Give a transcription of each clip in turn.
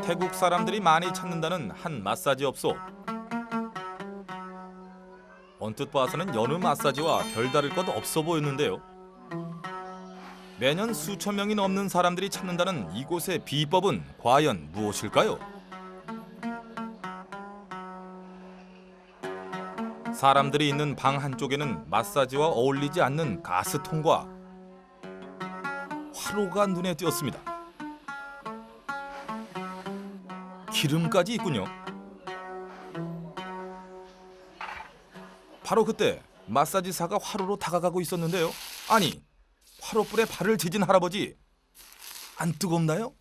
태국 사람들이 많이 찾는다는 한 마사지 업소. 언뜻 봐서는 여느 마사지와 별다를 것 없어 보였는데요. 매년 수천 명이 넘는 사람들이 찾는다는 이곳의 비법은 과연 무엇일까요? 사람들이 있는 방 한쪽에는 마사지와 어울리지 않는 가스통과 화로가 눈에 띄었습니다. 기름까지 있군요. 바로 그때 마사지사가 화로로 다가가고 있었는데요. 아니, 화로불에 발을 지진 할아버지, 안 뜨겁나요?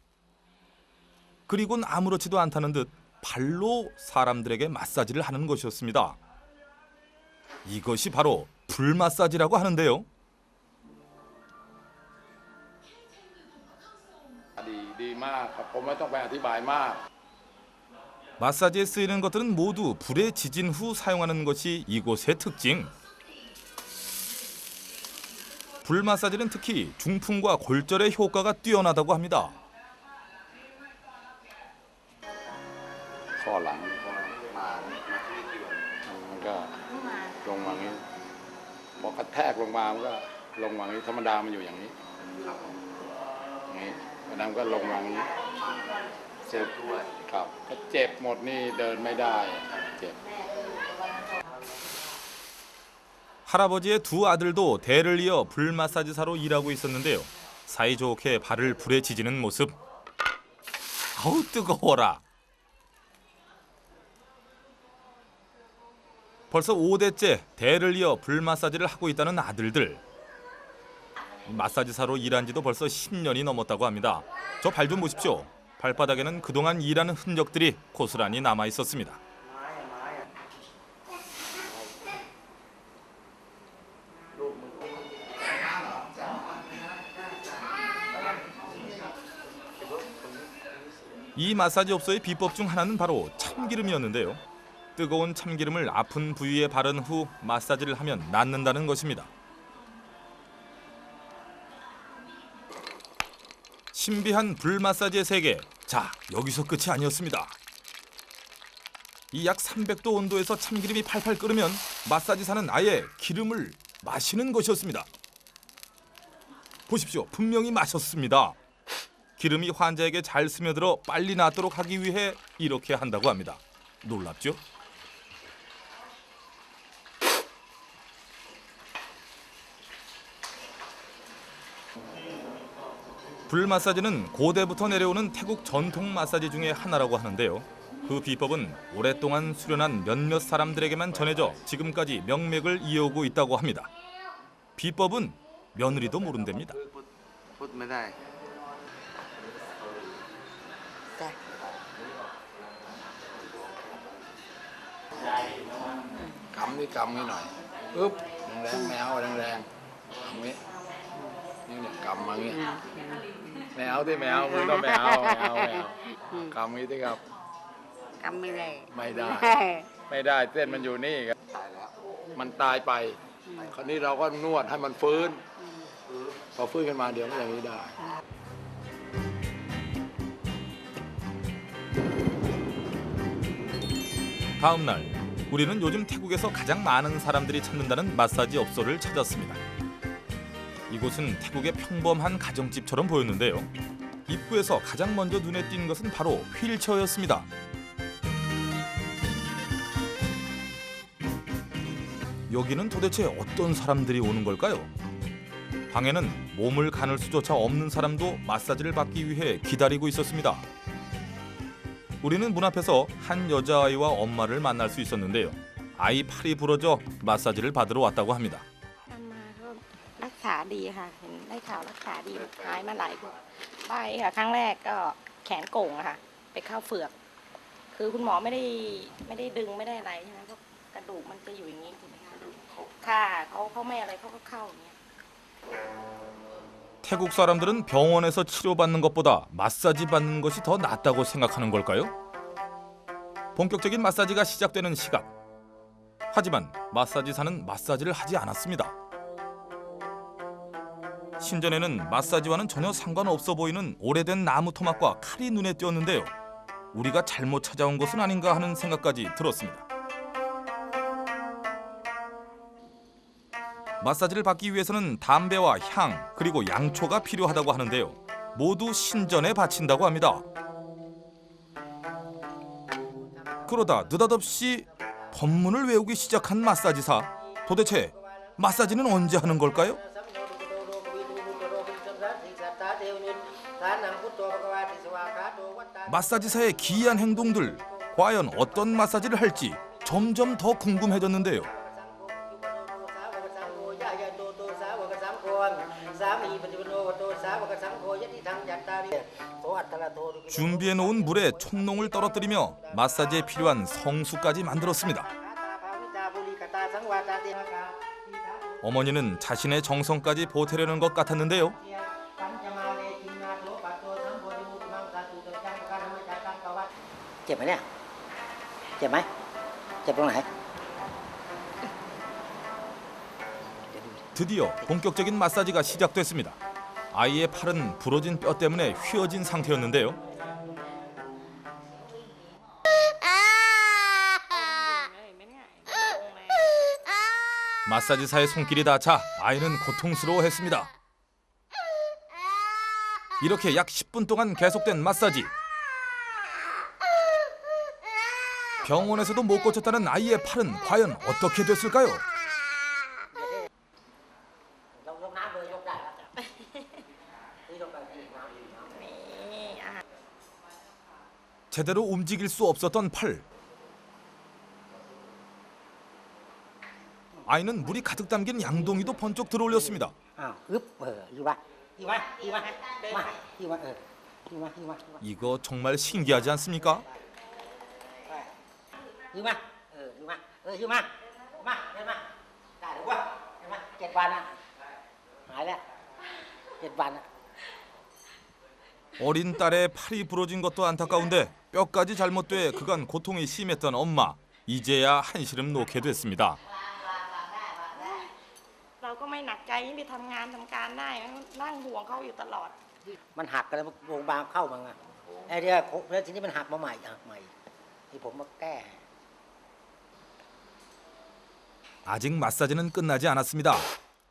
그리곤 아무렇지도 않다는 듯 발로 사람들에게 마사지를 하는 것이었습니다. 이것이 바로 불 마사지라고 하는데요. 마사지에 쓰이는 것들은 모두 불에 지진 후 사용하는 것이 이곳의 특징. 불 마사지는 특히 중풍과 골절의 효과가 뛰어나다고 합니다. 할아버지의 두 아들도 대를 이어 불 마사지사로 일하고 있었는데요. 사이좋게 발을 불에 지지는 모습. 아우 뜨거워라. 벌써 5대째 대를 이어 불 마사지를 하고 있다는 아들들. 마사지사로 일한 지도 벌써 10년이 넘었다고 합니다. 저 발 좀 보십시오. 발바닥에는 그동안 일하는 흔적들이 고스란히 남아 있었습니다. 이 마사지 업소의 비법 중 하나는 바로 참기름이었는데요. 뜨거운 참기름을 아픈 부위에 바른 후 마사지를 하면 낫는다는 것입니다. 신비한 불 마사지의 세계. 자, 여기서 끝이 아니었습니다. 이 약 300도 온도에서 참기름이 팔팔 끓으면 마사지사는 아예 기름을 마시는 것이었습니다. 보십시오. 분명히 마셨습니다. 기름이 환자에게 잘 스며들어 빨리 낫도록 하기 위해 이렇게 한다고 합니다. 놀랍죠? 불 마사지는 고대부터 내려오는 태국 전통 마사지 중에 하나라고 하는데요. 그 비법은 오랫동안 수련한 몇몇 사람들에게만 전해져 지금까지 명맥을 이어오고 있다고 합니다. 비법은 며느리도 모른답니다. Cầm cái nồi ướp đang mèo đang cầm cái như này cầm mà nghe mèo thì mèoมือก็mèo cầm cáiที่ครับcầmไม่ได้เส้นมันอยู่นี่ครับมันตายไปคราวนี้เราก็นวดให้มันฟื้นพอฟื้นขึ้นมาเดี๋ยวมันอย่างนี้ได้ 다음 날 우리는 요즘 태국에서 가장 많은 사람들이 찾는다는 마사지 업소를 찾았습니다. 이곳은 태국의 평범한 가정집처럼 보였는데요. 입구에서 가장 먼저 눈에 띈 것은 바로 휠체어였습니다. 여기는 도대체 어떤 사람들이 오는 걸까요? 방에는 몸을 가눌 수조차 없는 사람도 마사지를 받기 위해 기다리고 있었습니다. 우리는 문 앞에서 한 여자아이와 엄마를 만날 수 있었는데요. 아이 팔이 부러져 마사지를 받으러 왔다고 합니다. รักษาดีค่ะเห็นได้ข่าวรักษาดีหายมาหลายใบค่ะครั้งแรกก็แขนโก่งค่ะไปเข้าเฝือกคือคุณหมอไม่ได้ดึงไม่ได้อะไรใช่ไหมเพราะกระดูกมันจะอยู่อย่างนี้ถูกไหมคะค่ะเขาไม่อะไรเขาก็เข้าอย่างเงี้ย 태국 사람들은 병원에서 치료받는 것보다 마사지 받는 것이 더 낫다고 생각하는 걸까요? 본격적인 마사지가 시작되는 시각. 하지만 마사지사는 마사지를 하지 않았습니다. 신전에는 마사지와는 전혀 상관없어 보이는 오래된 나무 토막과 칼이 눈에 띄었는데요. 우리가 잘못 찾아온 것은 아닌가 하는 생각까지 들었습니다. 마사지를 받기 위해서는 담배와 향 그리고 양초가 필요하다고 하는데요. 모두 신전에 바친다고 합니다. 그러다 느닷없이 법문을 외우기 시작한 마사지사. 도대체 마사지는 언제 하는 걸까요? 마사지사의 기이한 행동들, 과연 어떤 마사지를 할지 점점 더 궁금해졌는데요. 준비해놓은 물에 촛농을 떨어뜨리며 마사지에 필요한 성수까지 만들었습니다. 어머니는 자신의 정성까지 보태려는 것 같았는데요. เจ็บไหมเนี่ย เจ็บไหม เจ็บตรงไหน 드디어 본격적인 마사지가 시작됐습니다. 아이의 팔은 부러진 뼈 때문에 휘어진 상태였는데요. 마사지사의 손길이 닿자 아이는 고통스러워했습니다. 이렇게 약 10분 동안 계속된 마사지. 병원에서도 못 고쳤다는 아이의 팔은 과연 어떻게 됐을까요? ยกน้ำเลยยกได้นี่ยกไปนี่น้ำ นี่อ่ะ 제대로 움직일 수 없었던 팔. 아이는 물이 가득 담긴 양동이도 번쩍 들어올렸습니다. อ้าวอึ๊บอยู่วะอยู่วะอยู่วะมาอยู่วะอยู่วะอยู่วะ 이거 정말 신기하지 않습니까? อยู่วะอยู่วะอยู่มามาเดินมาได้หรือวะเห็นไหม7 วันอ่ะหายแล้ว7 วันอ่ะ 어린 딸의 팔이 부러진 것도 안타까운데 뼈까지 잘못돼 그간 고통이 심했던 엄마. 이제야 한시름 놓게 됐습니다. เราก็ไม่หนักใจที่ไปทำงานทำการได้นั่งห่วงเขาอยู่ตลอด มันหักกันแล้วโรงพยาบาลเข้ามาไงไอ้เดี๋ยวแล้วทีนี้มันหักมาใหม่หักใหม่ที่ผมมาแก้ 아직 마사지는 끝나지 않았습니다.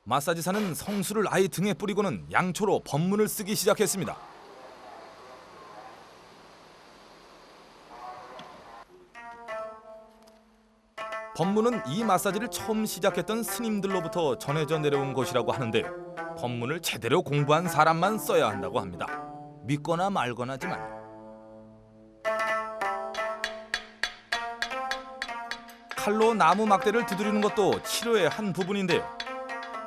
마사지사는 성수를 아이 등에 뿌리고는 양초로 법문을 쓰기 시작했습니다. 법문은 이 마사지를 처음 시작했던 스님들로부터 전해져 내려온 것이라고 하는데요. 법문을 제대로 공부한 사람만 써야 한다고 합니다. 믿거나 말거나지만요. 칼로 나무 막대를 두드리는 것도 치료의 한 부분인데요.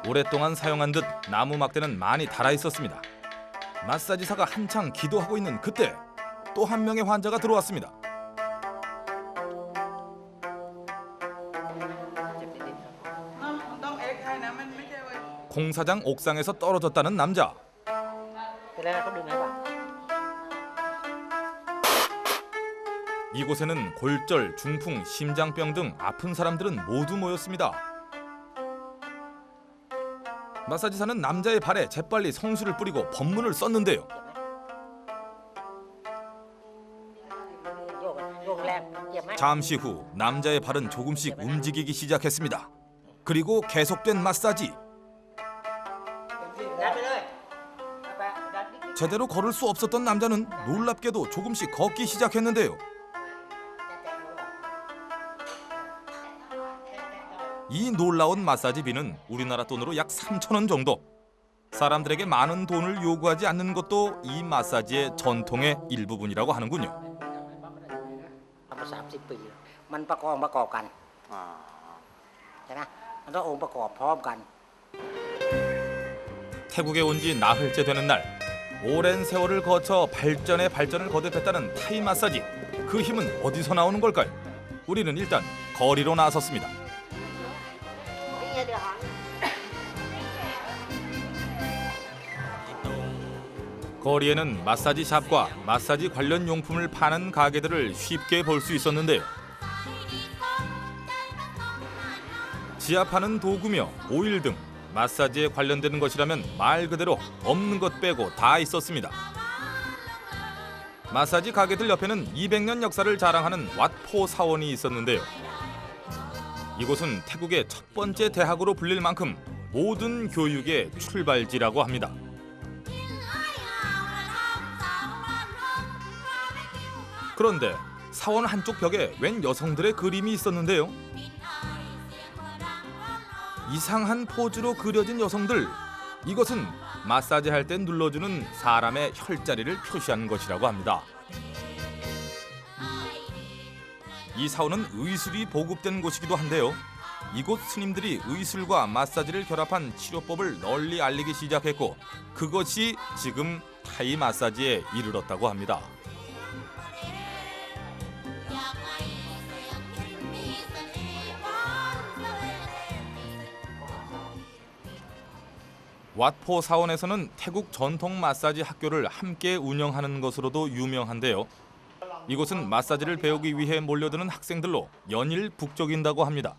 오랫동안 사용한 듯 나무 막대는 많이 닳아 있었습니다. 마사지사가 한창 기도하고 있는 그때 또 한 명의 환자가 들어왔습니다. 공사장 옥상에서 떨어졌다는 남자. เป็นไรเขาดึงให้ป่ะ 이곳에는 골절, 중풍, 심장병 등 아픈 사람들은 모두 모였습니다. 마사지사는 남자의 발에 재빨리 성수를 뿌리고 법문을 썼는데요. โยกแรงเจ็บไหม 잠시 후 남자의 발은 조금씩 움직이기 시작했습니다. 그리고 계속된 마사지. ดันไปเลยไปดันนิด 제대로 걸을 수 없었던 남자는 놀랍게도 조금씩 걷기 시작했는데요. 이 놀라운 마사지비는 우리나라 돈으로 약 3,000원 정도. 사람들에게 많은 돈을 요구하지 않는 것도 이 마사지의 전통의 일부분이라고 하는군요. ทำมา30 ปีมันประกอบกันใช่ไหมมันต้ององค์ประกอบพร้อมกัน 태국에 온 지 나흘째 되는 날, 오랜 세월을 거쳐 발전에 발전을 거듭했다는 타이 마사지. 그 힘은 어디서 나오는 걸까요? 우리는 일단 거리로 나섰습니다. 거리에는 마사지 샵과 마사지 관련 용품을 파는 가게들을 쉽게 볼 수 있었는데요. 지압하는 도구며 오일 등 마사지에 관련되는 것이라면 말 그대로 없는 것 빼고 다 있었습니다. 마사지 가게들 옆에는 200년 역사를 자랑하는 왓포 사원이 있었는데요. 이곳은 태국의 첫 번째 대학으로 불릴 만큼 모든 교육의 출발지라고 합니다. 그런데 사원 한쪽 벽에 웬 여성들의 그림이 있었는데요. 이상한 포즈로 그려진 여성들, 이것은 마사지 할 때 눌러주는 사람의 혈자리를 표시한 것이라고 합니다. 이 사원은 의술이 보급된 곳이기도 한데요. 이곳 스님들이 의술과 마사지를 결합한 치료법을 널리 알리기 시작했고, 그것이 지금 타이 마사지에 이르렀다고 합니다. 왓포 사원에서는 태국 전통 마사지 학교를 함께 운영하는 것으로도 유명한데요. 이곳은 마사지를 배우기 위해 몰려드는 학생들로 연일 북적인다고 합니다.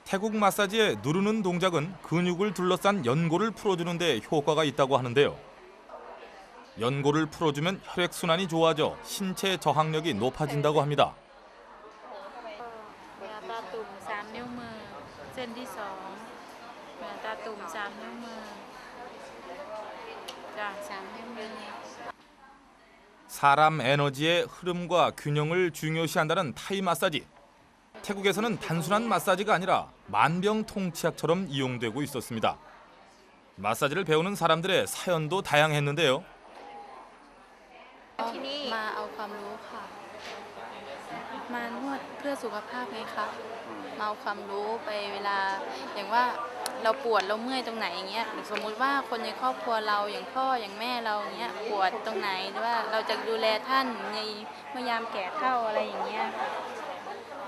태국 마사지의 누르는 동작은 근육을 둘러싼 연골을 풀어주는 데 효과가 있다고 하는데요. 연골을 풀어주면 혈액순환이 좋아져 신체 저항력이 높아진다고 합니다. เหนือตาตุ่ม3 นิ้วมือเส้นที่ 2เหนือตาตุ่ม3 นิ้วมือจ้ะ3 นิ้วมือ 사람 에너지의 흐름과 균형을 중요시한다는 타이 마사지. 태국에서는 단순한 마사지가 아니라 만병통치약처럼 이용되고 있었습니다. 마사지를 배우는 사람들의 사연도 다양했는데요. มาเอาความรู้ค่ะ มานวดเพื่อสุขภาพไงคะมาเอาความรู้ไปเวลาอย่างว่าเราปวดเราเมื่อยตรงไหนอย่างเงี้ยสมมุติว่าคนในครอบครัวเราอย่างพ่ออย่างแม่เราอย่างเงี้ยปวดตรงไหนหรือว่าเราจะดูแลท่านในเมื่อยามแก่เฒ่าอะไรอย่างเงี้ย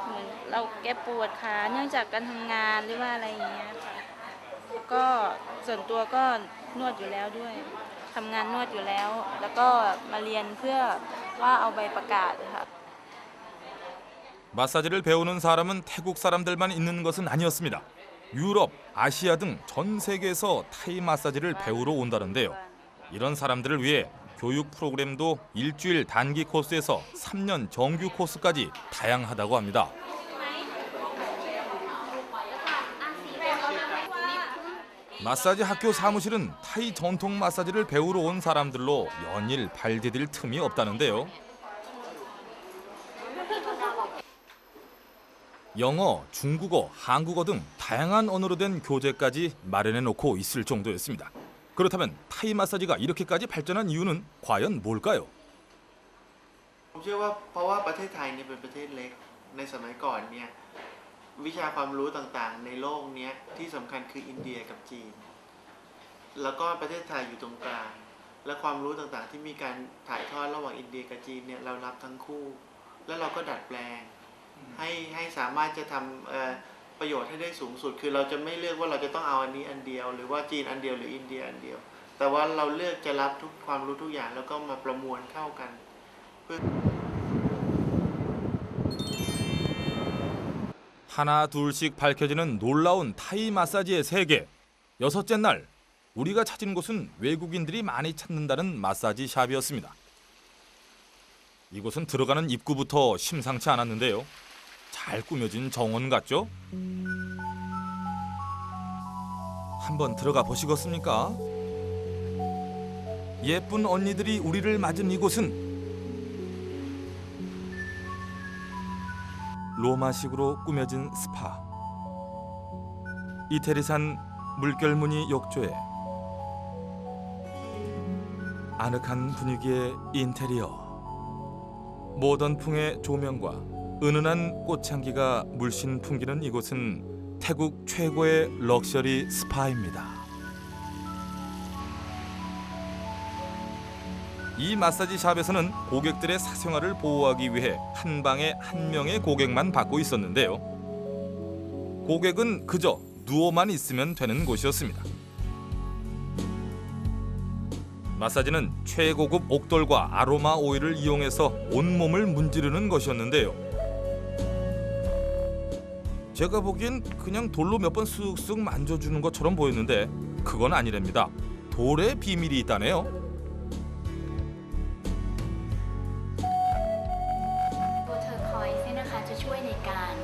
เหมือนเราแกปวดขาเนื่องจากการทำงานหรือว่าอะไรอย่างเงี้ยค่ะก็ส่วนตัวก็นวดอยู่แล้วด้วยทำงานนวดอยู่แล้วแล้วก็มาเรียนเพื่อว่าเอาใบประกาศค่ะ 마사지를 배우는 사람은 태국 사람들만 있는 것은 아니었습니다. 유럽, 아시아 등 전 세계에서 타이 마사지를 배우러 온다는데요. 이런 사람들을 위해 교육 프로그램도 일주일 단기 코스에서 3년 정규 코스까지 다양하다고 합니다. 마사지 학교 사무실은 타이 전통 마사지를 배우러 온 사람들로 연일 발디딜 틈이 없다는데요. 영어, 중국어, 한국어 등 다양한 언어로 된 교재까지 마련해 놓고 있을 정도였습니다. 그렇다면 타이 마사지가 이렇게까지 발전한 이유는 과연 뭘까요? ผมเชื่อว่าเพราะว่าประเทศไทยเนี่ยเป็นประเทศเล็กในสมัยก่อนเนี่ยวิชาความรู้ต่างๆในโลกเนี้ยที่สำคัญคืออินเดียกับจีนแล้วก็ประเทศไทยอยู่ตรงกลางและความรู้ต่างๆที่มีการถ่ายทอดระหว่างอินเดียกับจีนเนี่ยเรารับทั้งคู่แล้วเราก็ดัดแปลงให้สามารถจะทำประโยชน์ให้ได้สูงสุดคือเราจะไม่เลือกว่าเราจะต้องเอาอันนี้อันเดียวหรือว่าจีนอันเดียวหรืออินเดียอันเดียวแต่ว่าเราเลือกจะรับทุกความรู้ทุกอย่างแล้วก็มาประมวลเข้ากัน 하나 둘씩 밝혀지는 놀라운 타이 마사지의 세계. 6째 날 우리가 찾은 곳은 외국인들이 많이 찾는다는 마사지 샵이었습니다. 이곳은 들어가는 입구부터 심상치 않았는데요. 잘 꾸며진 정원 같죠? 한번 들어가 보시겠습니까? 예쁜 언니들이 우리를 맞은 이곳은 로마식으로 꾸며진 스파. 이태리산 물결무늬 욕조에 아늑한 분위기의 인테리어. 모던풍의 조명과 은은한 꽃향기가 물씬 풍기는 이곳은 태국 최고의 럭셔리 스파입니다. 이 마사지 샵에서는 고객들의 사생활을 보호하기 위해 한 방에 한 명의 고객만 받고 있었는데요. 고객은 그저 누워만 있으면 되는 곳이었습니다. 마사지는 최고급 옥돌과 아로마 오일을 이용해서 온몸을 문지르는 것이었는데요. 제가 보기엔 그냥 돌로 몇 번 쓱쓱 만져주는 것처럼 보였는데 그건 아니랍니다. 돌에 비밀이 있다네요.ตัวเทอร์คอยส์เนี่ยนะคะจะช่วยในการ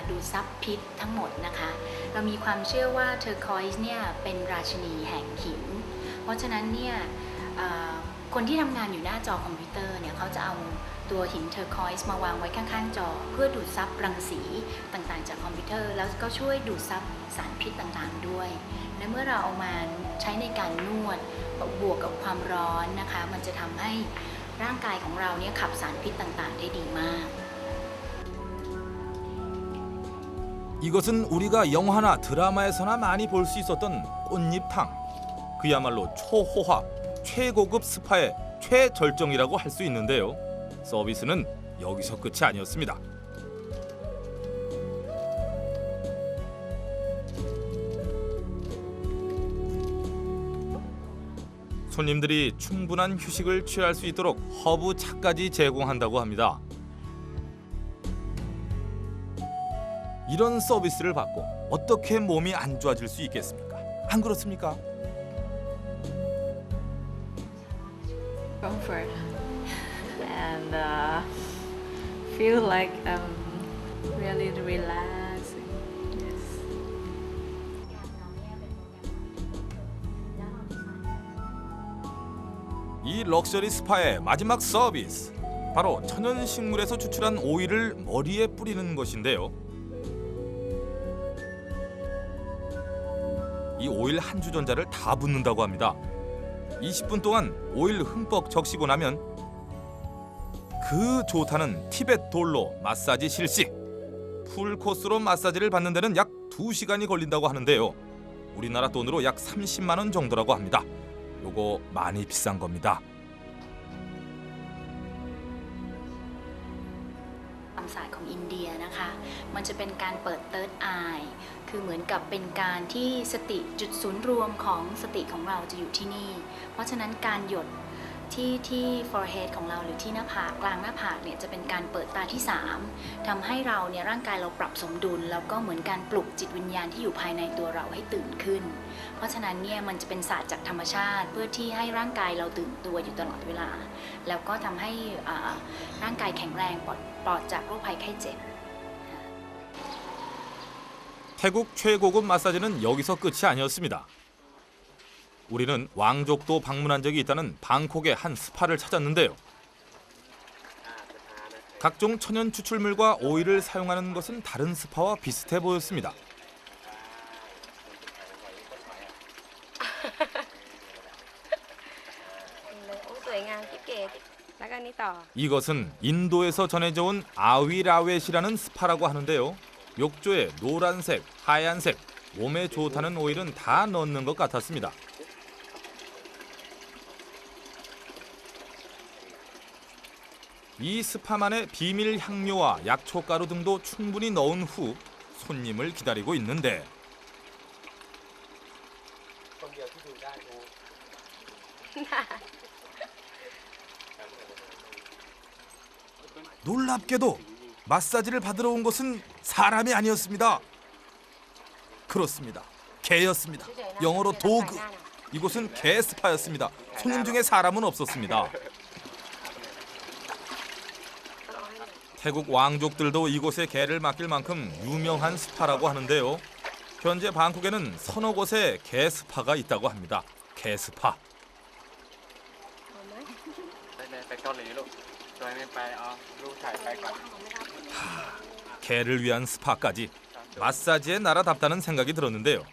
ดูดซับพิษทั้งหมดนะคะเรามีความเชื่อว่าเทอร์คอยส์เนี่ยเป็นราชินีแห่งหินเพราะฉะนั้นเนี่ยคนที่ทำงานอยู่หน้าจอคอมพิวเตอร์เนี่ยเขาจะเอาตัวหินเทอร์คอยส์มาวางไว้ข้างๆจอเพื่อดูดซับรังสีต่างๆจากคอมพิวเตอร์แล้วก็ช่วยดูดซับสารพิษต่างๆด้วยและเมื่อเราเอามาใช้ในการนวดบวกกับความร้อนนะคะมันจะทำให้ร่างกายของเราเนี่ยขับสารพิษต่างๆได้ดีมาก 이것은 우리가 영화나 드라마에서나 많이 볼 수 있었던 꽃잎탕. 그야말로 초호화, 최고급 스파의 최절정이라고 할 수 있는데요. 서비스는 여기서 끝이 아니었습니다. 손님들이 충분한 휴식을 취할 수 있도록 허브차까지 제공한다고 합니다. 이런 서비스를 받고 어떻게 몸이 안 좋아질 수 있겠습니까? 안 그렇습니까? comfort and feel like really relaxing. Yes. 이 럭셔리 스파의 마지막 서비스. 바로 천연식물에서 추출한 오일을 머리에 뿌리는 것인데요. 이 오일 한 주전자를 다 붓는다고 합니다. 20분 동안 오일 흠뻑 적시고 나면 그 좋다는 티벳 돌로 마사지 실시. 풀 코스로 마사지를 받는 데는 약 2시간이 걸린다고 하는데요. 우리나라 돈으로 약 30만 원 정도라고 합니다. 요거 많이 비싼 겁니다. ความศาสตร์ของอินเดียนะคะมันจะเป็นการเปิด Third Eye คือเหมือนกับเป็นการที่สติจุดศูนย์รวมของสติของเราจะอยู่ที่นี่เพราะฉะนั้นการหยดที่ forehead ของเราหรือที่หน้าผากกลางหน้าผากเนี่ยจะเป็นการเปิดตาที่ 3ทำให้เราเนี่ยร่างกายเราปรับสมดุลแล้วก็เหมือนการปลุกจิตวิญญาณที่อยู่ภายในตัวเราให้ตื่นขึ้นเพราะฉะนั้นเนี่ยมันจะเป็นศาสตร์จากธรรมชาติเพื่อที่ให้ร่างกายเราตื่นตัวอยู่ตลอดเวลาแล้วก็ทำให้ร่างกายแข็งแรงปลอดจากโรคภัยไข้เจ็บ 태국 최고급 마사지는 여기서 끝이 아니었습니다. 우리는 왕족도 방문한 적이 있다는 방콕의 한 스파를 찾았는데요. 각종 천연 추출물과 오일을 사용하는 것은 다른 스파와 비슷해 보였습니다. 이것은 인도에서 전해져 온 아위라웻이라는 스파라고 하는데요. 욕조에 노란색, 하얀색, 몸에 좋다는 오일은 다 넣는 것 같았습니다. 이 스파만의 비밀 향료와 약초가루 등도 충분히 넣은 후 손님을 기다리고 있는데 놀랍게도 마사지를 받으러 온 것은 사람이 아니었습니다. 그렇습니다. 개였습니다. 영어로 도그. 이곳은 개 스파였습니다. 손님 중에 사람은 없었습니다. 태국 왕족들도 이곳에 개를 맡길 만큼 유명한 스파라고 하는데요. 현재 방콕에는 서너 곳에 개 스파가 있다고 합니다. 개 스파. 개를 위한 스파까지 마사지의 나라답다는 생각이 들었는데요.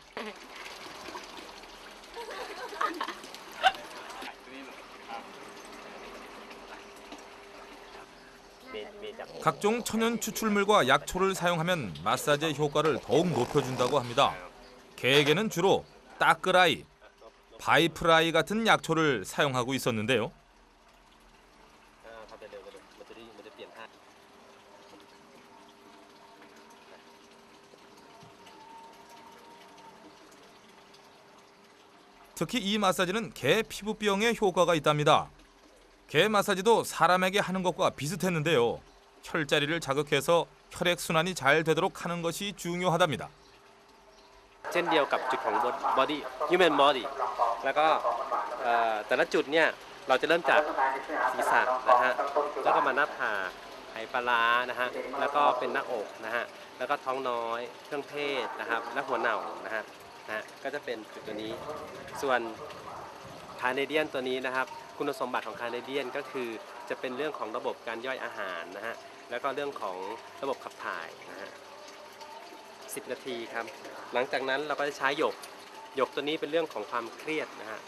각종 천연 추출물과 약초를 사용하면 마사지의 효과를 더욱 높여준다고 합니다. 개에게는 주로 따끄라이, 바이프라이 같은 약초를 사용하고 있었는데요. 특히 이 마사지는 개 피부병에 효과가 있답니다. 개 마사지도 사람에게 하는 것과 비슷했는데요. 혈자리를 자극해서 혈액 순환이 잘 되도록 하는 것이 중요하답니다. เช่นเดียวกับจุดของ body human body แล้วก็แต่ละจุดเนี่ยเราจะเริ่มจากศีรษะนะฮะแล้วก็มาหน้าผากไหปลาร้านะฮะแล้วก็เป็นหน้าอกนะฮะแล้วก็ท้องน้อยเครื่องเพศนะครับและหัวเน่านะฮะก็จะเป็นจุดตัวนี้ส่วนคาเนเดียนตัวนี้นะครับคุณสมบัติของคาเนเดียนก็คือจะเป็นเรื่องของระบบการย่อยอาหารนะฮะแล้วก็เรื่องของระบบขับถ่ายนะฮะ10 นาทีครับหลังจากนั้นเราก็จะใช้หยกตัวนี้เป็นเรื่องของความเครียดนะฮะ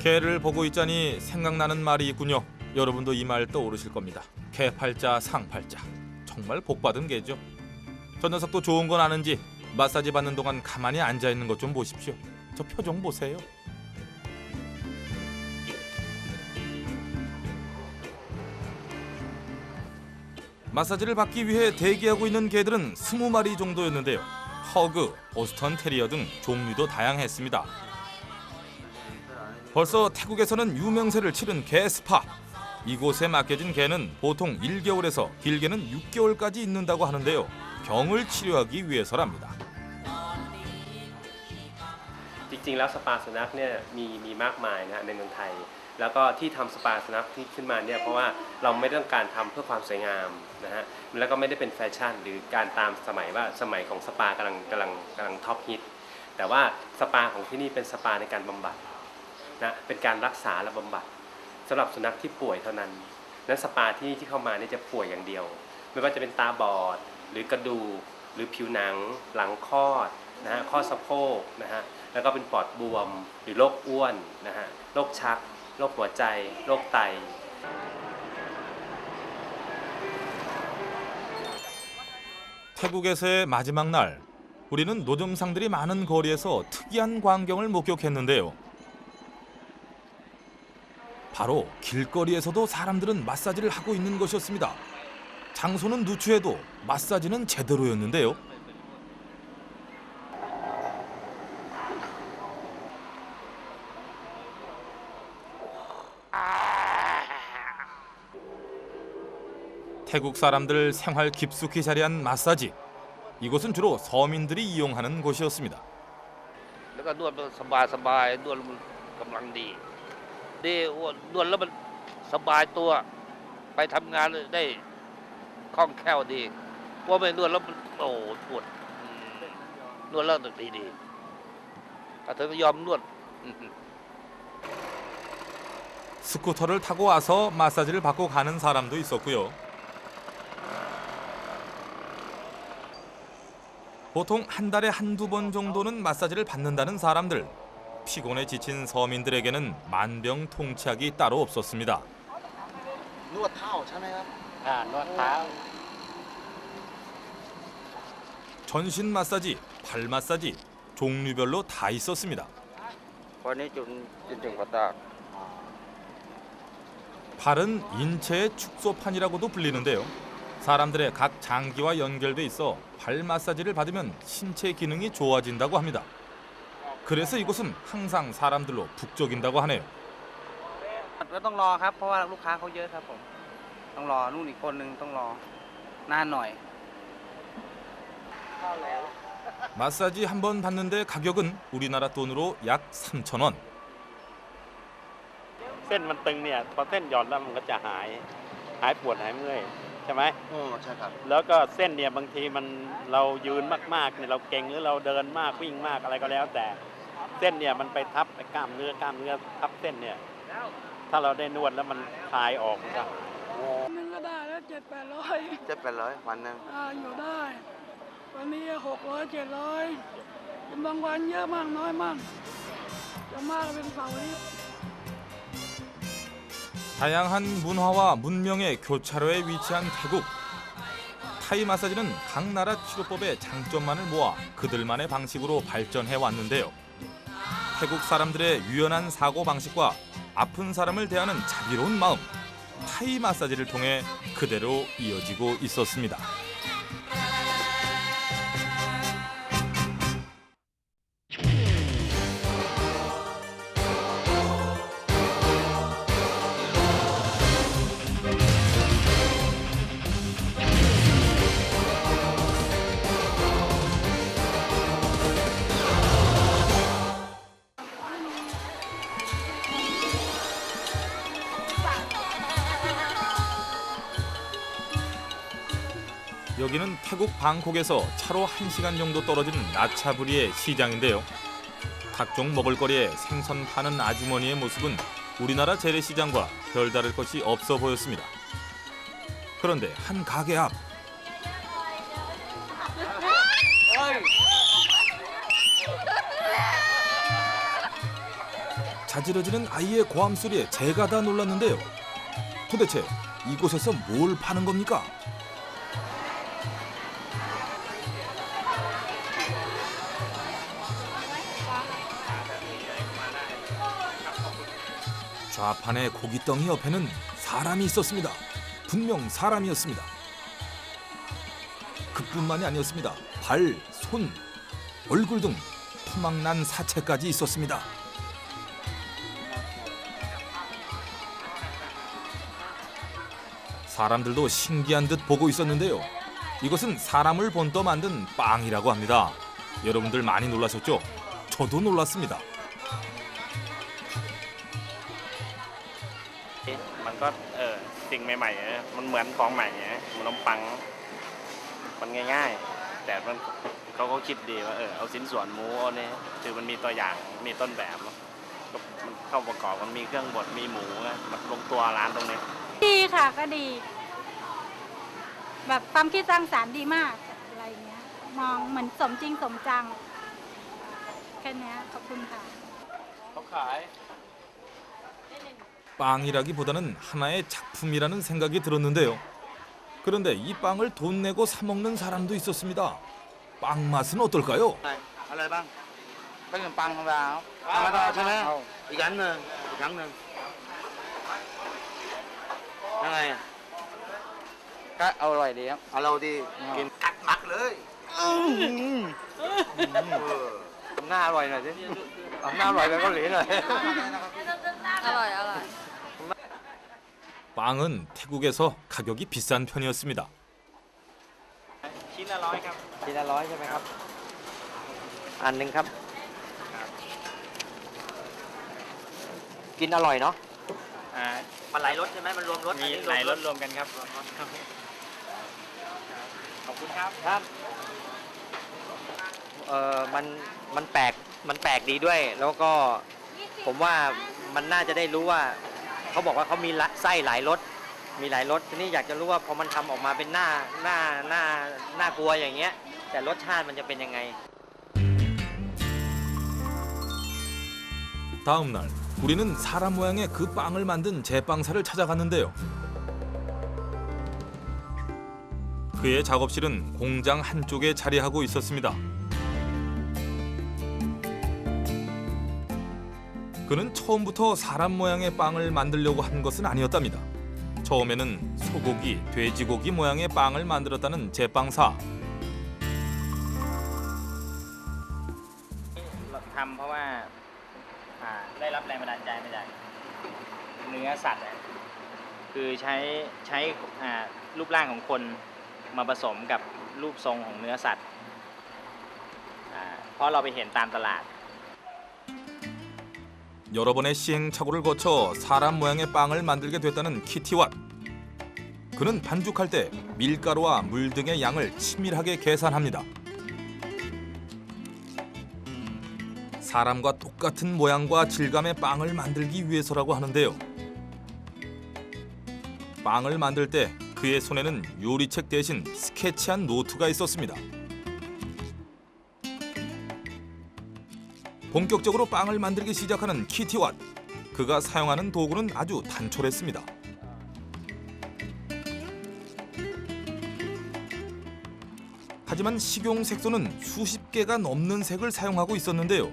개를 보고 있자니 생각나는 말이 있군요. 여러분도 이 말 떠오르실 겁니다. 개팔자 상팔자. 정말 복받은 개죠. 저 녀석도 좋은 건 아는지 마사지 받는 동안 가만히 앉아있는 것 좀 보십시오. 저 표정 보세요. 마사지를 받기 위해 대기하고 있는 개들은 20마리 정도였는데요. 허그, 보스턴 테리어 등 종류도 다양했습니다. 벌써 태국에서는 유명세를 치른 개 스파. 이곳에 맡겨진 개는 보통 1개월에서 길게는 6개월까지 있는다고 하는데요. 병을 치료하기 위해서랍니다. จริงๆแล้วสปาสุนัขเนี่ยมีมากมายนะฮะในเมืองไทยแล้วก็ที่ทำสปาสุนัขที่ขึ้นมาเนี่ยเพราะว่าเราไม่ต้องการทำเพื่อความสวยงามนะฮะแล้วก็ไม่ได้เป็นแฟชั่นหรือการตามสมัยว่าสมัยของสปากำลังท็อปฮิตแต่ว่าสปาของที่นี่เป็นสปาในการบำบัดนะเป็นการรักษาและบำบัดสำหรับสุนัขที่ป่วยเท่านั้นนั้นสปาที่เข้ามาเนี่ยจะป่วยอย่างเดียวไม่ว่าจะเป็นตาบอดหรือกระดูกหรือผิวหนังหลังคลอดนะฮะข้อสะโพกนะฮะแล้วก็เป็นปอดบวมหรือโรคอ้วนนะฮะโรคชักโรคหัวใจโรคไต 태국에서의 마지막 날, 우리는 노점상들이 많은 거리에서 특이한 광경을 목격했는데요. 바로 길거리에서도 사람들은 마사지를 하고 있는 것이었습니다. 장소는 누추해도 마사지는 제대로였는데요. 태국 사람들 생활 깊숙이 자리한 마사지. 이곳은 주로 서민들이 이용하는 곳이었습니다. แล้วก็นวดมันสบายๆนวดมันกำลังดีนวดแล้วมันสบายตัวไปทำงานได้คล่องแคล่วดีว่าไม่นวดแล้วมันโอ้ปวดนวดแล้วดีถ้าเธอไม่ยอมนวด 스쿠터를 타고 와서 마사지를 받고 가는 사람도 있었고요. 보통 한 달에 한두 번 정도는 마사지를 받는다는 사람들. 피곤에 지친 서민들에게는 만병통치약이 따로 없었습니다. นวดเท้าใช่ไหมครับนวดเท้า 전신 마사지, 발 마사지, 종류별로 다 있었습니다. วันนี้จุดกระตาก 발은 인체의 축소판이라고도 불리는데요. 사람들의 각 장기와 연결돼 있어 발 마사지를 받으면 신체 기능이 좋아진다고 합니다. 그래서 이곳은 항상 사람들로 북적인다고 하네요. ต้องรอครับเพราะว่าลูกค้าเขาเยอะครับผมต้องรอนู่นอีกคนนึงต้องรอนานหน่อย 마사지 한 번 받는데 가격은 우리나라 돈으로 약 3,000원. เส้นมันตึงเนี่ยพอเส้นหย่อนแล้วมันก็จะหายปวดหายเมื่อยใช่ไหมใช่ครับแล้วก็เส้นเนี่ยบางทีมันเรายืนมากๆเนี่ยเราเก่งหรือเราเดินมากวิ่งมากอะไรก็แล้วแต่เส้นเนี่ยมันไปทับกล้ามเนื้อทับเส้นเนี่ยถ้าเราได้นวดแล้วมันคลายออกก็ นึงก็ได้แล้ว700-800วันนึง อยู่ได้ วันนี้600-700เป็นบางวันเยอะมากน้อยมากจะมากเป็นเสาร์อาทิตย์ 다양한 문화와 문명의 교차로에 위치한 태국. 타이 마사지는 각 나라 치료법의 장점만을 모아 그들만의 방식으로 발전해 왔는데요. 태국 사람들의 유연한 사고 방식과 아픈 사람을 대하는 자비로운 마음, 타이 마사지를 통해 그대로 이어지고 있었습니다. 여기는 태국 방콕에서 차로 1시간 정도 떨어진 나차부리의 시장인데요. 각종 먹을거리에 생선 파는 아주머니의 모습은 우리나라 재래시장과 별다를 것이 없어 보였습니다. 그런데 한 가게 앞 자지러지는 아이의 고함 소리에 제가 다 놀랐는데요. 도대체 이곳에서 뭘 파는 겁니까? 좌판의 고깃덩이 옆에는 사람이 있었습니다. 분명 사람이었습니다. 그뿐만이 아니었습니다. 발, 손, 얼굴 등 토막난 사체까지 있었습니다. 사람들도 신기한 듯 보고 있었는데요. 이것은 사람을 본떠 만든 빵이라고 합니다. 여러분들 많이 놀라셨죠? 저도 놀랐습니다. มันก็สิ่งใหม่ๆมันเหมือนของใหม่ขนมปังมันง่ายๆแต่มันเขาก็คิดดีว่าเอาชิ้นส่วนหมูเอาเนี่ยคือมันมีตัวอย่างมีต้นแบบก็มันเข้าประกอบมันมีเครื่องบดมีหมูมันลงตัวร้านตรงนี้ ดีค่ะก็ดีแบบความคิดสร้างสรรค์ดีมากอะไรเงี้ยมองเหมือนสมจริงสมจังแค่นี้ขอบคุณค่ะ เขาขาย 빵이라기보다는 하나의 작품이라는 생각이 들었는데요. 그런데 이 빵을 돈 내고 사 먹는 사람도 있었습니다. 빵 맛은 어떨까요? อะไรบ้างเป็นขนมปังธรรมดาธรรมดาใช่ไหมอีกอันหนึ่งยังไงอ่ะก็อร่อยดีครับอร่อยดีกินหมักเลยทำหน้าอร่อยหน่อยสิทำหน้าอร่อยแบบเกาหลีหน่อย อร่อยอร่อย 빵은 태국에서 가격이 비싼 편이었습니다. ชิ้นละ100ครับ ทีละ100ใช่ไหมครับอันหนึ่งครับกินอร่อยเนาะมันหลายรสใช่ไหมมันรวมรส มีหลายรสรวมกันครับขอบคุณครับ ครับมันแปลกดีด้วย แล้วก็ผมว่ามันน่าจะได้รู้ว่าเขาบอกว่าเขามีไส้หลายรสมีหลายรสทีนี้อยากจะรู้ว่าพอมันทำออกมาเป็นน่ากลัวอย่างเงี้ยแต่รสชาติมันจะเป็นยังไง 다음 날 우리는 사람 모양의 그 빵을 만든 제빵사를 찾아갔는데요. 그의 작업실은 공장 한쪽에 자리하고 있었습니다. 그는 처음부터 사람 모양의 빵을 만들려고 한 것은 아니었답니다. 처음에는 소고기, 돼지고기 모양의 빵을 만들었다는 제빵사. ทำเพราะว่าได้รับแรงบันดาลใจมาจากเนื้อสัตว์คือใช้รูปร่างของคนมาผสมกับรูปทรงของเนื้อสัตว์เพราะเราไปเห็นตามตลาด 여러 번의 시행착오를 거쳐 사람 모양의 빵을 만들게 됐다는 키티왓. 그는 반죽할 때 밀가루와 물 등의 양을 치밀하게 계산합니다. 사람과 똑같은 모양과 질감의 빵을 만들기 위해서라고 하는데요. 빵을 만들 때 그의 손에는 요리책 대신 스케치한 노트가 있었습니다. 본격적으로 빵을 만들기 시작하는 키티왓. 그가 사용하는 도구는 아주 단촐했습니다. 하지만 식용 색소는 수십 개가 넘는 색을 사용하고 있었는데요.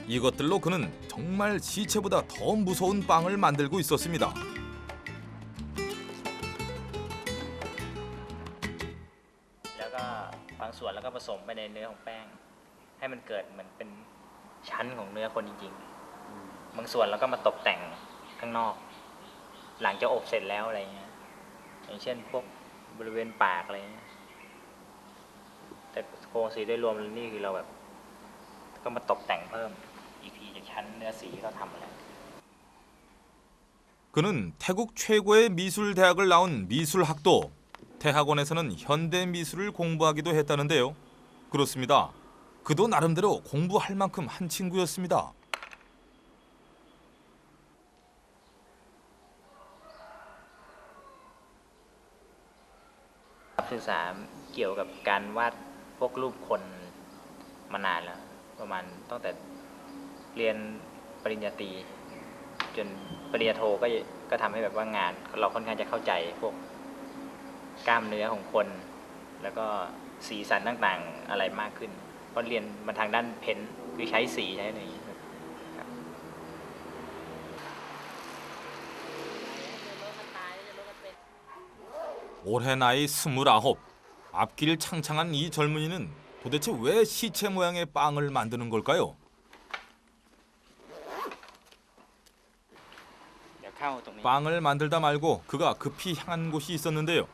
이것들로 그는 정말 시체보다 더 무서운 빵을 만들고 있었습니다. แล้วก็บางส่วนแล้วก็ผสมไปในเนื้อของแป้งให้มันเกิดเหมือนเป็นชั้นของเนื้อคนจริงๆบางส่วนแล้วก็มาตกแต่งข้างนอกหลังจากอบเสร็จแล้วอะไรเงี้ยอย่างเช่นพวกบริเวณปากอะไรเงี้ยแต่โครงสีโดยรวมนี่คือเราแบบก็มาตกแต่งเพิ่มอีกทีจากชั้นเนื้อสีที่เราทำมาแล้ว 그는 태국 최고의 미술 대학을 나온 미술학도. 대학원에서는 현대 미술을 공부하기도 했다는데요. 그렇습니다. 그도 나름대로 공부할 만큼 한 친구였습니다. ศึกษาเกี่ยวกับการวาดพวกรูปคนมานานแล้วประมาณตั้งแต่เรียนปริญญาตรีจนปริญญาโทก็ทำให้แบบว่างานเราค่อนข้างจะเข้าใจพวกกล้ามเนื้อของคนแล้วก็สีสันต่างๆอะไรมากขึ้นเพราะเรียนมาทางด้านเพ้นท์คือใช้สีใช้อะไรอย่างนี้ครับ 올해 나이 29. 앞길 창창한 이 젊은이는 도대체 왜 시체 모양의 빵을 만드는 걸까요? เดี๋ยวเข้าตรงนี้ 빵을 만들다 말고 그가 급히 향한 곳이 있었는데요.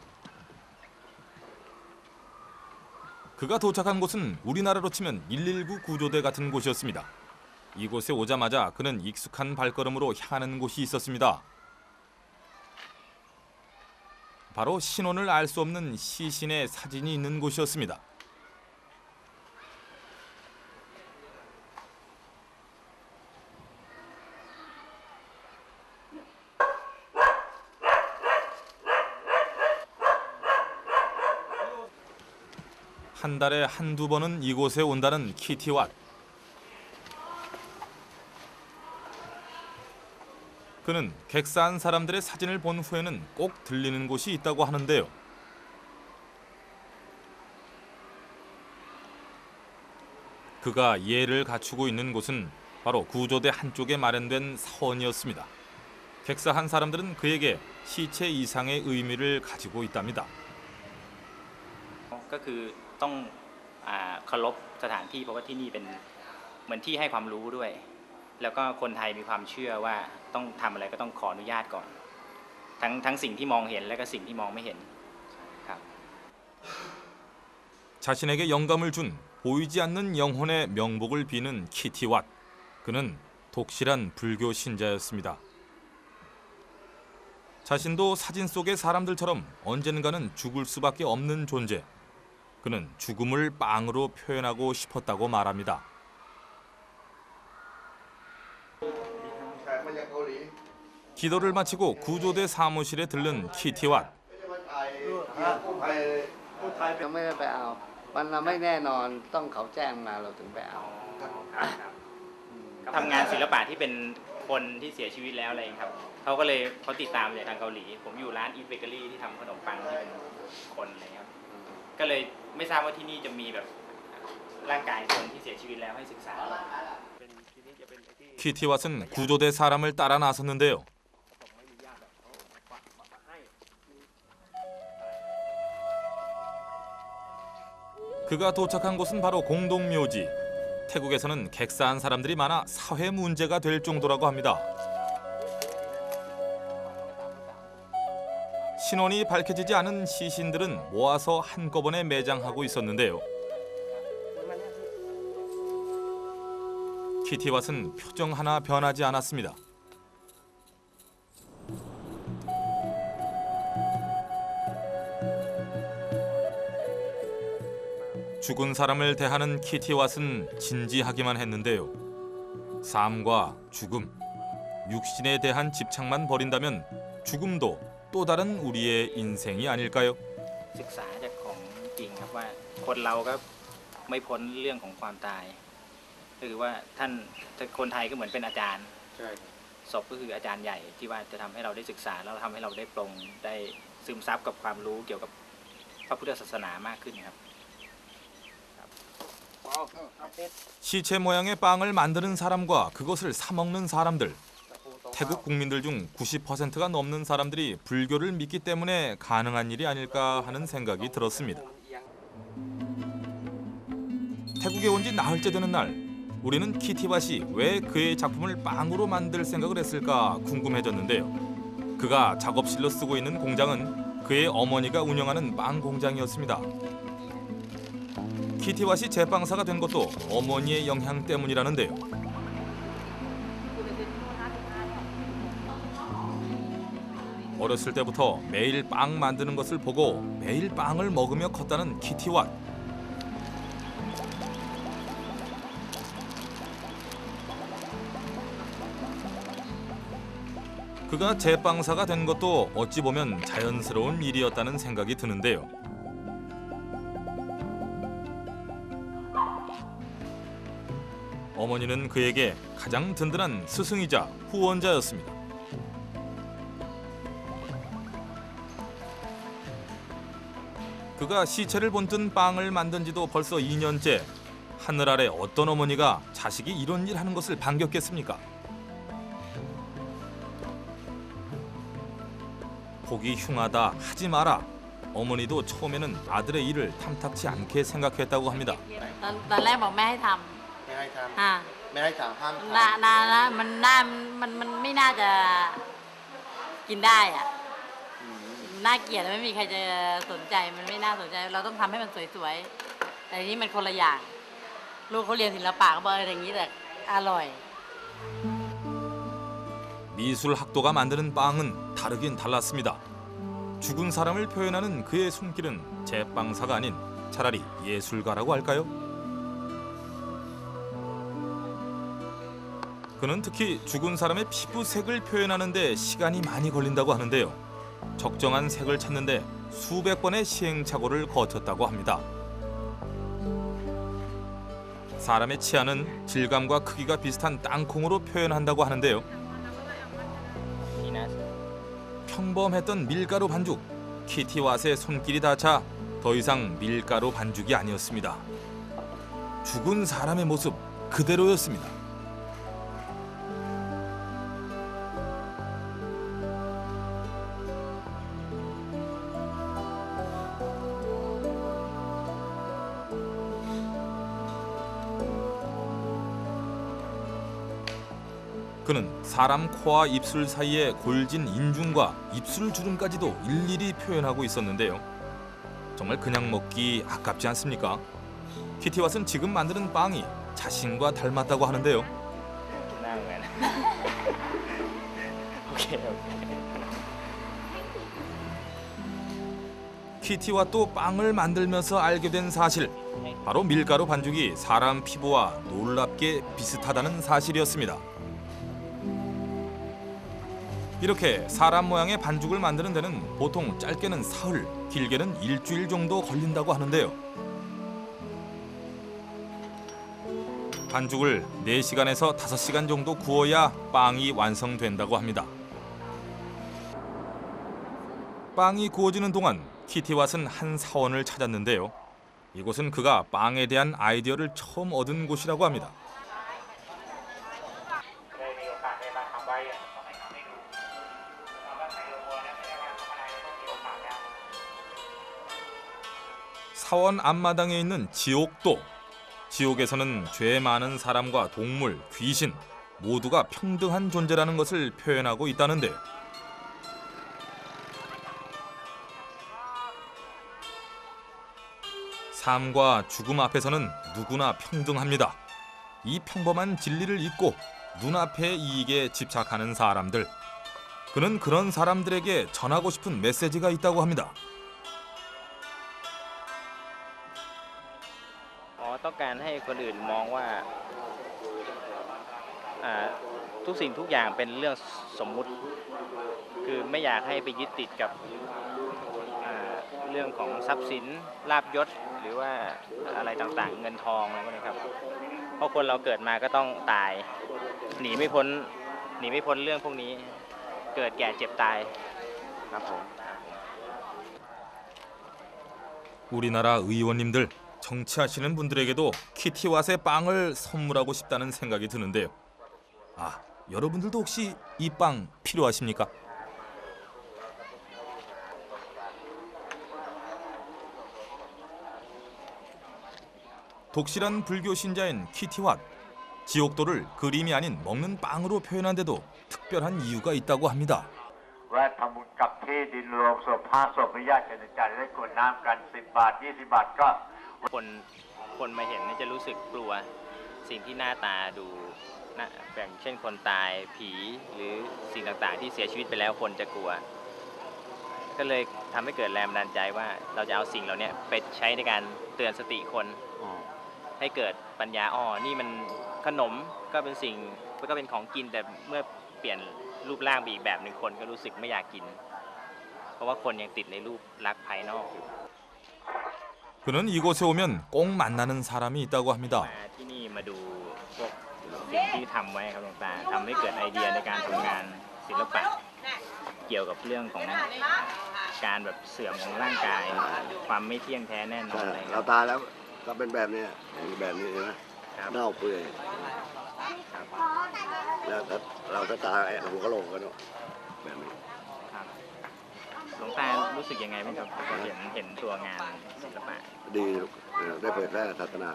그가 도착한 곳은 우리나라로 치면 119 구조대 같은 곳이었습니다. 이곳에 오자마자 그는 익숙한 발걸음으로 향하는 곳이 있었습니다. 바로 신원을 알 수 없는 시신의 사진이 있는 곳이었습니다. 한 달에 한두 번은 이곳에 온다는 키티왓. 그는 객사한 사람들의 사진을 본 후에는 꼭 들리는 곳이 있다고 하는데요. 그가 예를 갖추고 있는 곳은 바로 구조대 한쪽에 마련된 사원이었습니다. 객사한 사람들은 그에게 시체 이상의 의미를 가지고 있답니다. ก็คือต้องเคารพสถานที่เพราะว่าที่นี่เป็นเหมือนที่ให้ความรู้ด้วยแล้วก็คนไทยมีความเชื่อว่าต้องทำอะไรก็ต้องขออนุญาตก่อนทั้งสิ่งที่มองเห็นและก็สิ่งที่มองไม่เห็นครับ 자신에게 영감을 준 보이지 않는 영혼의 명복을 비는 키티왓. 그는 독실한 불교 신자였습니다. 자신도 사진 속의 사람들처럼 언젠가는 죽을 수밖에 없는 존재. 그는 죽음을 빵으로 표현하고 싶었다고 말합니다. 기도를 마치고 구조대 사무실에 들른 키티왓. ยังไม่ได้ไปเอามันไม่แน่นอนต้องเขาแจ้งมาเราถึงไปเอา ทำงานศิลปะที่เป็นคนที่เสียชีวิตแล้วอะไรครับเขาติดตามจากทางเกาหลีผมอยู่ร้านอีทเบเกอรี่ที่ทำขนมปังที่เป็นคนอะไรครับก็เลยไม่ทราบว่าที่นี่จะมีแบบร่างกายคนที่เสียชีวิตแล้วให้ศึกษา 키티왓은 구조대 사람을 따라 나섰는데요. 그가 도착한 곳은 바로 공동묘지. 태국에서는 객사한 사람들이 많아 사회 문제가 될 정도라고 합니다. 신원이 밝혀지지 않은 시신들은 모아서 한꺼번에 매장하고 있었는데요. 키티왓은 표정 하나 변하지 않았습니다. 죽은 사람을 대하는 키티왓은 진지하기만 했는데요. 삶과 죽음, 육신에 대한 집착만 버린다면 죽음도 또 다른 우리의 인생이 아닐까요? ศึกษาจากของจริงครับว่าคนเราก็ไม่พ้นเรื่องของความตายก็คือว่าท่านคนไทยก็เหมือนเป็นอาจารย์ศพก็คืออาจารย์ใหญ่ที่ว่าจะทำให้เราได้ศึกษาแล้วทำให้เราได้ปรงได้ซึมซับกับความรู้เกี่ยวกับพระพุทธศาสนามากขึ้นครับ 시체 모양의 빵을 만드는 사람과 그것을 사 먹는 사람들. 태국 국민들 중 90%가 넘는 사람들이 불교를 믿기 때문에 가능한 일이 아닐까 하는 생각이 들었습니다. 태국에 온 지 나흘째 되는 날, 우리는 키티왓이 왜 그의 작품을 빵으로 만들 생각을 했을까 궁금해졌는데요. 그가 작업실로 쓰고 있는 공장은 그의 어머니가 운영하는 빵 공장이었습니다. 키티왓이 제빵사가 된 것도 어머니의 영향 때문이라는데요. 어렸을 때부터 매일 빵 만드는 것을 보고 매일 빵을 먹으며 컸다는 키티왓. 그가 제빵사가 된 것도 어찌 보면 자연스러운 일이었다는 생각이 드는데요. 어머니는 그에게 가장 든든한 스승이자 후원자였습니다. 그가 시체를 본뜬 빵을 만든 지도 벌써 2년째. 하늘 아래 어떤 어머니가 자식이 이런 일 하는 것을 반겼겠습니까? 보기 흉하다, 하지 마라. 어머니도 처음에는 아들의 일을 탐탁치 않게 생각했다고 합니다. ตอนแรกบอกแม่ให้ท ไม่ให้ท ำอ่า ำไม่ให้ทำห้ามท นามันไม่น่าจะกินได้อ่ะน่าเกลียดไม่มีใครจะสนใจมันไม่น่าสนใจเราต้องทำให้มันสวยๆแต่ทีนี้มันคนละอย่างลูกเขาเรียนศิลปะเขาบอกอะไรอย่างนี้แต่อร่อย 미술 학도가 만드는 빵은 다르긴 달랐습니다. 죽은 사람을 표현하는 그의 손길은 제빵사가 아닌 차라리 예술가라고 할까요? 그는 특히 죽은 사람의 피부색을 표현하는 데 시간이 많이 걸린다고 하는데요. 적정한 색을 찾는데 수백 번의 시행착오를 거쳤다고 합니다. 사람의 치아는 질감과 크기가 비슷한 땅콩으로 표현한다고 하는데요. 평범했던 밀가루 반죽, 키티왓의 손길이 닿자 더 이상 밀가루 반죽이 아니었습니다. 죽은 사람의 모습 그대로였습니다. 그는 사람 코와 입술 사이에 골진 인중과 입술 주름까지도 일일이 표현하고 있었는데요. 정말 그냥 먹기 아깝지 않습니까? 키티왓은 지금 만드는 빵이 자신과 닮았다고 하는데요. หน้าเหมือน โอเค 키티왓도 빵을 만들면서 알게 된 사실, 바로 밀가루 반죽이 사람 피부와 놀랍게 비슷하다는 사실이었습니다. 이렇게 사람 모양의 반죽을 만드는 데는 보통 짧게는 사흘, 길게는 일주일 정도 걸린다고 하는데요. 반죽을 4시간에서 5시간 정도 구워야 빵이 완성된다고 합니다. 빵이 구워지는 동안 키티왓은 한 사원을 찾았는데요. 이곳은 그가 빵에 대한 아이디어를 처음 얻은 곳이라고 합니다. 사원 앞마당에 있는 지옥도. 지옥에서는 죄 많은 사람과 동물, 귀신 모두가 평등한 존재라는 것을 표현하고 있다는데요. 삶과 죽음 앞에서는 누구나 평등합니다. 이 평범한 진리를 잊고 눈앞의 이익에 집착하는 사람들. 그는 그런 사람들에게 전하고 싶은 메시지가 있다고 합니다. ต้องการให้คนอื่นมองว่าทุกสิ่งทุกอย่างเป็นเรื่องสมมุติคือไม่อยากให้ไปยึดติดกับเรื่องของทรัพย์สินลาภยศหรือว่าอะไรต่างๆเงินทองอะไรพวกนี้ครับเพราะคนเราเกิดมาก็ต้องตายหนีไม่พ้นเรื่องพวกนี้เกิดแก่เจ็บตายครับผม 우리나라 의원님들, 정치하시는 분들에게도 키티왓의 빵을 선물하고 싶다는 생각이 드는데요. 아, 여러분들도 혹시 이 빵 필요하십니까? 독실한 불교 신자인 키티왓. 지옥도를 그림이 아닌 먹는 빵으로 표현한 데도 특별한 이유가 있다고 합니다. แวะทำบุญกับที่ดินโรงศพพระศพญาติจันทร์ได้กรวดน้ำกัน10 บาท 20 บาทก็ คนมาเห็นจะรู้สึกกลัวสิ่งที่หน้าตาดูนะอย่างเช่นคนตายผีหรือสิ่งต่างๆที่เสียชีวิตไปแล้วคนจะกลัว ก็เลยทำให้เกิดแรงบันดาลใจว่าเราจะเอาสิ่งเหล่านี้ไปใช้ในการเตือนสติคนให้เกิดปัญญานี่มันขนมก็เป็นสิ่งก็เป็นของกินแต่เมื่อเปลี่ยนรูปร่างไปอีกแบบหนึ่งคนก็รู้สึกไม่อยากกินเพราะว่าคนยังติดในรูปลักษณ์ภายนอกอยู่ 그는 이곳에 오면 꼭 만나는 사람이 있다고 합니다. มาที่นี่มาดูพวกสิ่งที่ทำไว้ครับหลวงตาทำให้เกิดไอเดียในการทำงานศิลปะเกี่ยวกับเรื่องของการแบบเสื่อมของร่างกายความไม่เที่ยงแท้แน่นอนอะไร เราตายแล้วก็เป็นแบบนี้แบบนี้นะเน่าเปื่อยแล้วเราจะตายหัวกะโหลกกันเนาะแบบนี้ หลวงตารู้สึกยังไงบ้างครับพอเห็นตัวงานศิลปะ ดีได้เผยแพร่ศาสนา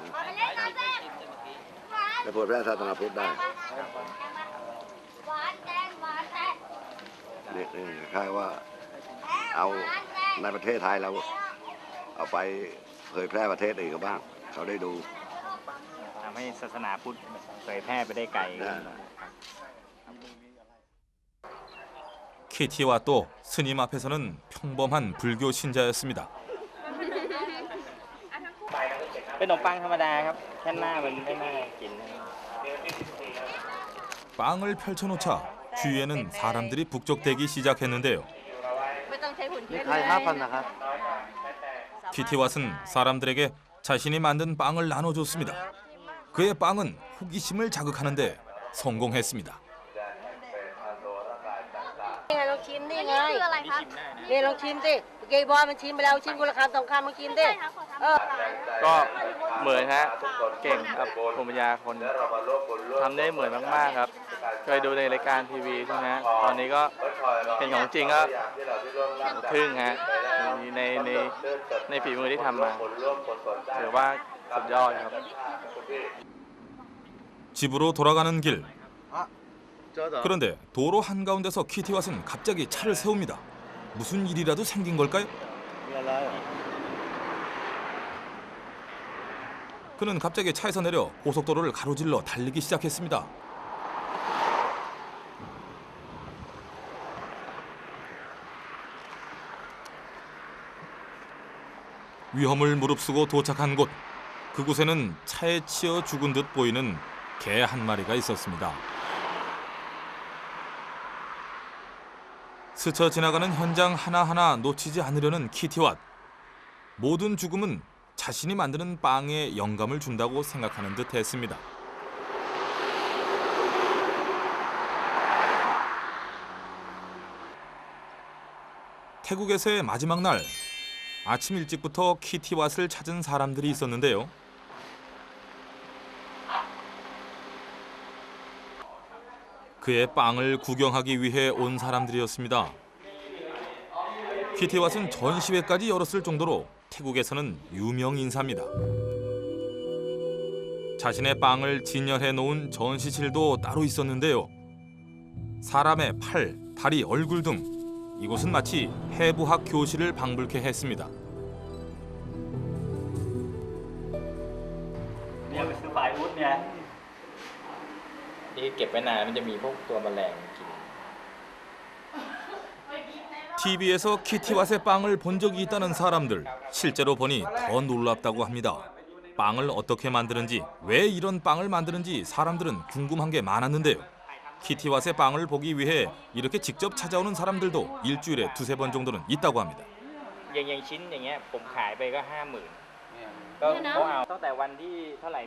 ได้เผยแพร่ศาสนาพุทธได้นี่คล้ายว่าเอาในประเทศไทยเราเอาไปเผยแพร่ประเทศอื่นกันบ้างเขาได้ดู ทำให้ศาสนาพุทธเผยแพร่ไปได้ไกล 키티와 또 스님 앞에서는 평범한 불교 신자였습니다. เป็นขนมปังธรรมดาครับแค่หน้ามันไม่น่ากิน 빵을 펼쳐놓자 주위에는 사람들이 북적대기 시작했는데요. นี่ขาย 5,000 นะครับ 키티왓은 사람들에게 자신이 만든 빵을 나눠줬습니다. 그의 빵은 호기심을 자극하는데 성공했습니다. ลองชิมนี่ไงนี่ลองชิมสิเกย์บอยมันชิมไปแล้วชิมคนละคำ2 คำลองชิมดิ ก็เหมือนฮะเก่งครับภูมิปัญญาคนทำได้เหมือนมากๆครับเคยดูในรายการทีวีใช่ไหมตอนนี้ก็เป็นของจริงก็ทึ่งฮะในฝีมือที่ทำมาถือว่าสุดยอดครับ 집으로 돌아가는 길. 그런데 도로 한가운데서 키티왓은 갑자기 차를 세웁니다. 무슨 일이라도 생긴 걸까요? 그는 갑자기 차에서 내려 고속도로를 가로질러 달리기 시작했습니다. 위험을 무릅쓰고 도착한 곳. 그곳에는 차에 치여 죽은 듯 보이는 개 한 마리가 있었습니다. 스쳐 지나가는 현장 하나하나 놓치지 않으려는 키티왓. 모든 죽음은 자신이 만드는 빵에 영감을 준다고 생각하는 듯 했습니다. 태국에서의 마지막 날. 아침 일찍부터 키티왓을 찾은 사람들이 있었는데요. 그의 빵을 구경하기 위해 온 사람들이었습니다. 키티왓은 전시회까지 열었을 정도로 태국에서는 유명 인사입니다. 자신의 빵을 진열해 놓은 전시실도 따로 있었는데요. 사람의 팔, 다리, 얼굴 등 이곳은 마치 해부학 교실을 방불케 했습니다. เนี่ยคือฝ่ายอุดเนี่ยที่เก็บไว้นานมันจะมีพวกตัวแมลงกิน TV에서 키티왓의 빵을 본 적이 있다는 사람들, 실제로 보니 더 놀랍다고 합니다. 빵을 어떻게 만드는지, 왜 이런 빵을 만드는지 사람들은 궁금한 게 많았는데요. 키티왓의 빵을 보기 위해 이렇게 직접 찾아오는 사람들도 일주일에 2-3번 정도는 있다고 합니다. อย่างชิ้นอย่างเงี้ยผมขายไปก็ 50,000 ก็เขาเอาตั้งแต่วันที่เท่าไหร่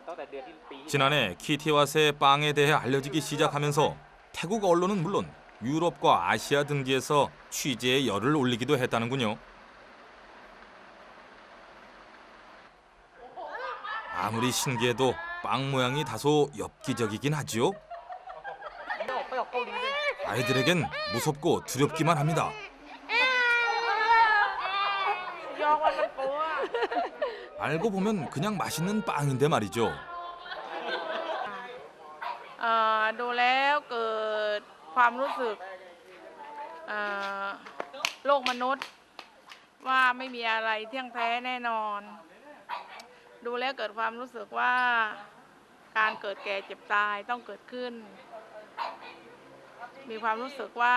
ตั้งแต่เดือนที่ปี 지난해 키티왓의 빵에 대해 알려지기 시작하면서 태국 언론은 물론 유럽과 아시아 등지에서 취재에 열을 올리기도 했다는군요. 아무리 신기해도 빵 모양이 다소 엽기적이긴 하지요. 아이들에겐 무섭고 두렵기만 합니다. 알고 보면 그냥 맛있는 빵인데 말이죠. ดูแล้วเกิดความรู้สึกโลกมนุษย์ว่าไม่มีอะไรเที่ยงแท้แน่นอน ดูแล้วเกิดความรู้สึกว่าการเกิดแก่เจ็บตายต้องเกิดขึ้น มีความรู้สึกว่า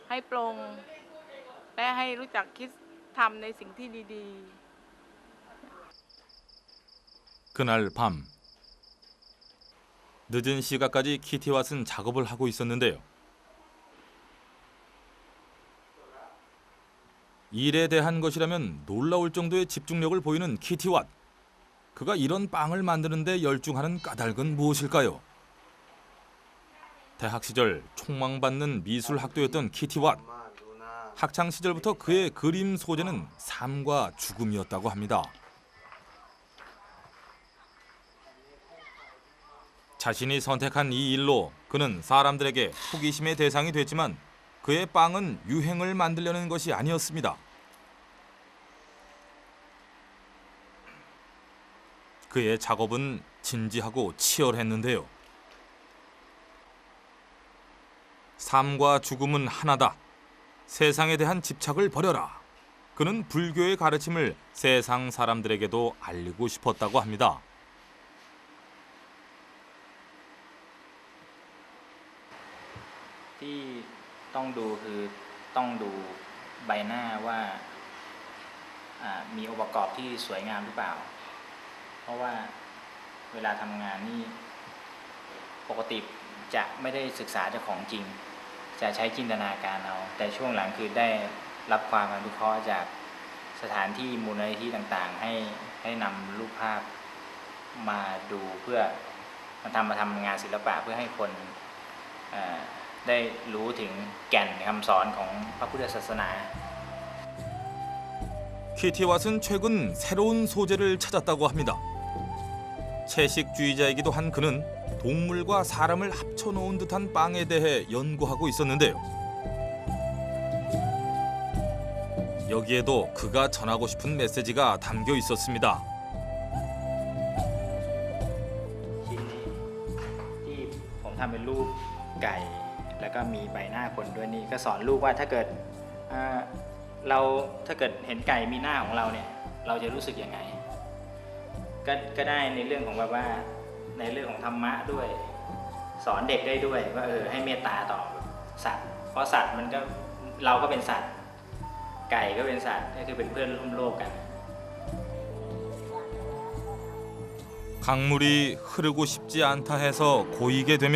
ให้ปลง และให้รู้จักคิดทำในสิ่งที่ดี 그날 밤 늦은 시각까지 키티왓은 작업을 하고 있었는데요. 일에 대한 것이라면 놀라울 정도의 집중력을 보이는 키티왓. 그가 이런 빵을 만드는 데 열중하는 까닭은 무엇일까요? 대학 시절 촉망받는 미술학도였던 키티왓. 학창 시절부터 그의 그림 소재는 삶과 죽음이었다고 합니다. 자신이 선택한 이 일로 그는 사람들에게 호기심의 대상이 됐지만 그의 빵은 유행을 만들려는 것이 아니었습니다. 그의 작업은 진지하고 치열했는데요. 삶과 죽음은 하나다. 세상에 대한 집착을 버려라. 그는 불교의 가르침을 세상 사람들에게도 알리고 싶었다고 합니다. ที่ต้องดูคือต้องดูใบหน้าว่ามีองค์ประกอบที่สวยงามหรือเปล่า เพราะว่าเวลาทำงานนี่ปกติจะไม่ได้ศึกษาจากของจริง จะใช้จินตนาการเอาแต่ช่วงหลังคือได้รับความอนุเคราะห์จากสถานที่มูลนิธิต่างๆให้นำรูปภาพมาดูเพื่อมาทำงานศิลปะเพื่อให้คนได้รู้ถึงแก่นคำสอนของพระพุทธศาสนา 키티왓은 최근 새로운 소재를 찾았다고 합니다. 채식주의자이기도 한 그는 동물과 사람을 합쳐놓은 듯한 빵에 대해 연구하고 있었는데요. 여기에도 그가 전하고 싶은 메시지가 담겨 있었습니다. ชิ้นนี้ที่ผมทำเป็นรูปไก่แล้วก็มีใบหน้าคนด้วยนี่ก็สอนลูกว่าถ้าเกิดเห็นไก่มีหน้าของเราเนี่ยเราจะรู้สึกยังไงก็ได้ในเรื่องของแบบว่าในเรื่องของธรรมะด้วยสอนเด็กได้ด้วยว่าให้เมตตาต่อสัตว์เพราะสัตว์มันก็เราก็เป็นสัตว์ไก่ก็เป็นสัตว์ก็คือเป็นเพื่อนร่วมโลกกัน 강물이 흐르고 싶지 않다 해서 고이게 되면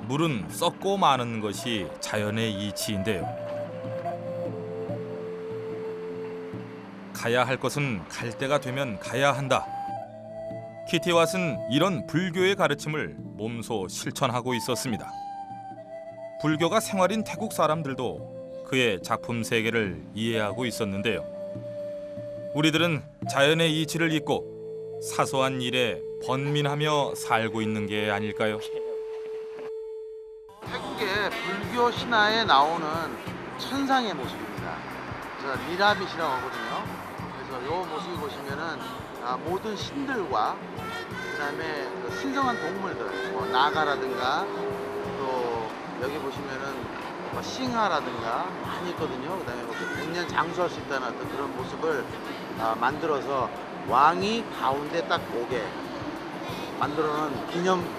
물은 썩고 마는 것이 자연의 이치인데요. 가야 할 것은 갈 때가 되면 가야 한다. 키티왓은 이런 불교의 가르침을 몸소 실천하고 있었습니다. 불교가 생활인 태국 사람들도 그의 작품 세계를 이해하고 있었는데요. 우리들은 자연의 이치를 잊고 사소한 일에 번민하며 살고 있는 게 아닐까요? 태국의 불교 신화에 나오는 천상의 모습입니다. 그래서 미라빗이라고 하거든요. 그래서 이 모습을 보시면은 모든 신들과 그다음에 신성한 동물들, 뭐 나가라든가 또 여기 보시면은 싱하라든가 많이 있거든요. 그다음에 뭐 100년 장수할 수 있다는 어떤 그런 모습을 만들어서 왕이 가운데 딱 오게 만들어놓은 기념물이에요.